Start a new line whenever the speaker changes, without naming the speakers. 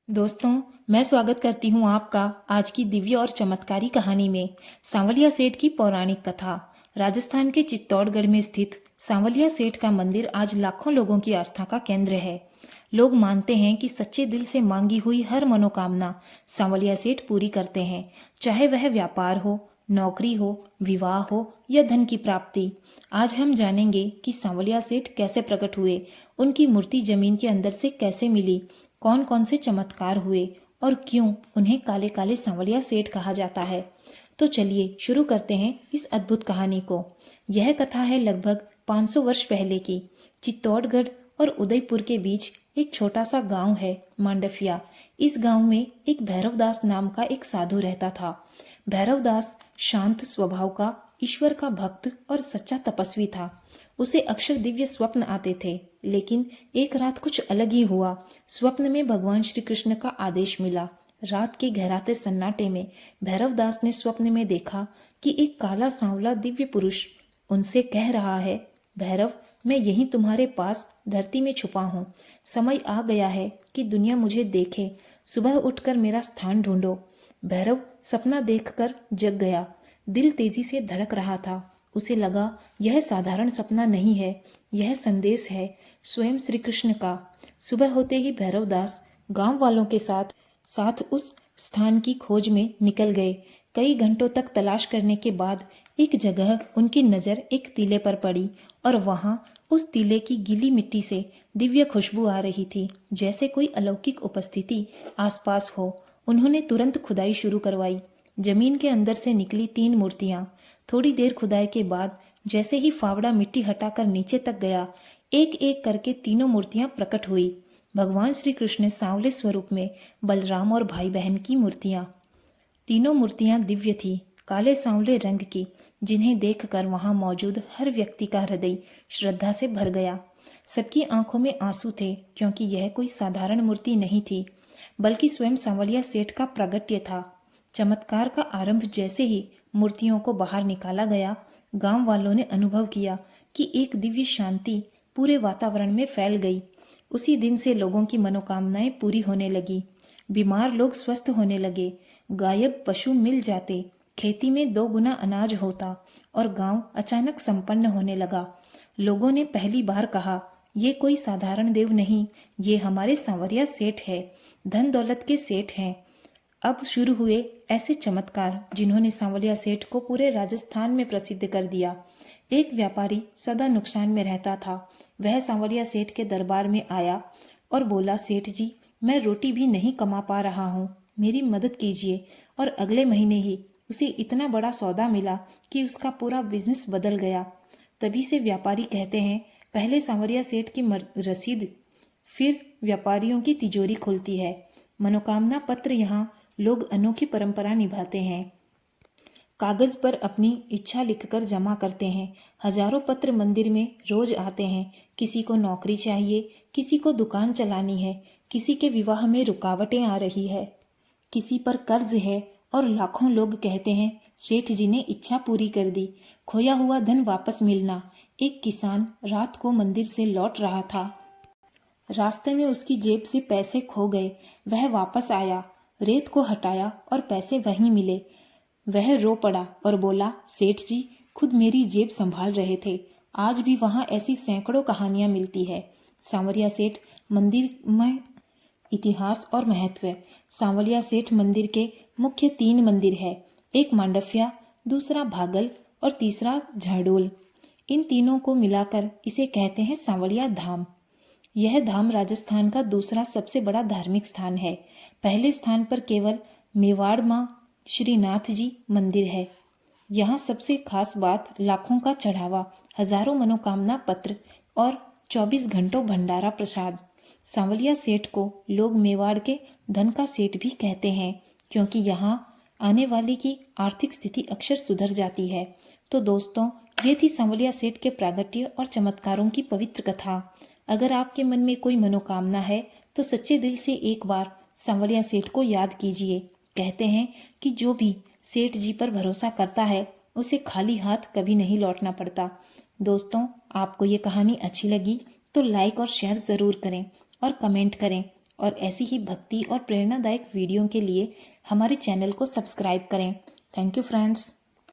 दोस्तों, मैं स्वागत करती हूँ आपका आज की दिव्य और चमत्कारी कहानी में। सांवलिया सेठ की पौराणिक कथा। राजस्थान के चित्तौड़गढ़ में स्थित सांवलिया सेठ का मंदिर आज लाखों लोगों की आस्था का केंद्र है। लोग मानते हैं कि सच्चे दिल से मांगी हुई हर मनोकामना सांवलिया सेठ पूरी करते हैं, चाहे वह व्यापार हो, नौकरी हो, विवाह हो या धन की प्राप्ति। आज हम जानेंगे कि सांवलिया सेठ कैसे प्रकट हुए, उनकी मूर्ति जमीन के अंदर से कैसे मिली, कौन कौन से चमत्कार हुए और क्यों उन्हें काले काले सांवलिया सेठ कहा जाता है। तो चलिए शुरू करते हैं इस अद्भुत कहानी को। यह कथा है लगभग 500 वर्ष पहले की। चित्तौड़गढ़ और उदयपुर के बीच एक छोटा सा गांव है, मांडफिया। इस गांव में एक भैरवदास नाम का एक साधु रहता था। भैरवदास शांत स्वभाव का, ईश्वर का भक्त और सच्चा तपस्वी था। उसे अक्सर दिव्य स्वप्न आते थे, लेकिन एक रात कुछ अलग ही हुआ। स्वप्न में भगवान श्री कृष्ण का आदेश मिला। रात के गहराते सन्नाटे में भैरवदास ने स्वप्न में देखा कि एक काला सांवला दिव्य पुरुष उनसे कह रहा है, भैरव, मैं यहीं तुम्हारे पास धरती में छुपा हूँ। समय आ गया है कि दुनिया मुझे देखे। सुबह उठकर मेरा स्थान ढूंढो। भैरव सपना देखकर जग गया। दिल तेजी से धड़क रहा था। उसे लगा यह साधारण सपना नहीं है, यह संदेश है स्वयं श्री कृष्ण का। सुबह होते ही भैरवदास गांव वालों के साथ साथ उस स्थान की खोज में निकल गए। कई घंटों तक तलाश करने के बाद एक जगह उनकी नज़र एक टीले पर पड़ी और वहां उस टीले की गीली मिट्टी से दिव्य खुशबू आ रही थी, जैसे कोई अलौकिक उपस्थिति आसपास हो। उन्होंने तुरंत खुदाई शुरू करवाई। जमीन के अंदर से निकली 3 मूर्तियां। थोड़ी देर खुदाई के बाद जैसे ही फावड़ा मिट्टी हटाकर नीचे तक गया, एक एक करके तीनों मूर्तियां प्रकट हुई। भगवान श्री कृष्ण सांवले स्वरूप में, बलराम और भाई बहन की मूर्तियां। तीनों मूर्तियां दिव्य थी, काले सांवले रंग की, जिन्हें देखकर वहां मौजूद हर व्यक्ति का हृदय श्रद्धा से भर गया। सबकी आंखों में आंसू थे, क्योंकि यह कोई साधारण मूर्ति नहीं थी, बल्कि स्वयं सांवलिया सेठ का प्रागट्य था। चमत्कार का आरंभ जैसे ही मूर्तियों को बाहर निकाला गया, गांव वालों ने अनुभव किया कि एक दिव्य शांति पूरे वातावरण में फैल गई। उसी दिन से लोगों की मनोकामनाएं पूरी होने लगी। बीमार लोग स्वस्थ होने लगे, गायब पशु मिल जाते, खेती में 2 गुना अनाज होता और गांव अचानक संपन्न होने लगा। लोगों ने पहली बार कहा, ये कोई साधारण देव नहीं, ये हमारे सांवरिया सेठ है, धन दौलत के सेठ हैं। अब शुरू हुए ऐसे चमत्कार जिन्होंने सांवलिया सेठ को पूरे राजस्थान में प्रसिद्ध कर दिया। एक व्यापारी सदा नुकसान में रहता था। वह सांवलिया सेठ के दरबार में आया और बोला, सेठ जी, मैं रोटी भी नहीं कमा पा रहा हूँ, मेरी मदद कीजिए। और अगले महीने ही उसे इतना बड़ा सौदा मिला कि उसका पूरा बिजनेस बदल गया। तभी से व्यापारी कहते हैं, पहले सांवरिया सेठ की रसीद, फिर व्यापारियों की तिजोरी खुलती है। मनोकामना पत्र यहाँ लोग अनोखी परंपरा निभाते हैं। कागज पर अपनी इच्छा लिखकर जमा करते हैं। हजारों पत्र मंदिर में रोज आते हैं। किसी को नौकरी चाहिए, किसी को दुकान चलानी है, किसी के विवाह में रुकावटें आ रही है, किसी पर कर्ज है और लाखों लोग कहते हैं, सेठ जी ने इच्छा पूरी कर दी। खोया हुआ धन वापस मिलना। एक किसान रात को मंदिर से लौट रहा था। रास्ते में उसकी जेब से पैसे खो गए। वह वापस आया, रेत को हटाया और पैसे वहीं मिले। वह रो पड़ा और बोला, सेठ जी खुद मेरी जेब संभाल रहे थे। आज भी वहाँ ऐसी सैकड़ों कहानियाँ मिलती है। सांवरिया सेठ मंदिर में इतिहास और महत्व। सांवलिया सेठ मंदिर के मुख्य 3 मंदिर है, एक मांडफिया, दूसरा भागल और तीसरा झाडोल। इन तीनों को मिलाकर इसे कहते हैं सांवलिया धाम। यह धाम राजस्थान का दूसरा सबसे बड़ा धार्मिक स्थान है। पहले स्थान पर केवल मेवाड़ माँ श्रीनाथ जी मंदिर है। यहाँ सबसे खास बात लाखों का चढ़ावा, हजारों मनोकामना पत्र और 24 घंटों भंडारा प्रसाद। सांवलिया सेठ को लोग मेवाड़ के धन का सेठ भी कहते हैं, क्योंकि यहाँ आने वाले की आर्थिक स्थिति अक्सर सुधर जाती है। तो दोस्तों, ये थी सांवलिया सेठ के प्रागट्य और चमत्कारों की पवित्र कथा। अगर आपके मन में कोई मनोकामना है तो सच्चे दिल से एक बार सांवलिया सेठ को याद कीजिए। कहते हैं कि जो भी सेठ जी पर भरोसा करता है उसे खाली हाथ कभी नहीं लौटना पड़ता। दोस्तों, आपको ये कहानी अच्छी लगी तो लाइक और शेयर ज़रूर करें और कमेंट करें और ऐसी ही भक्ति और प्रेरणादायक वीडियो के लिए हमारे चैनल को सब्सक्राइब करें। Thank you friends.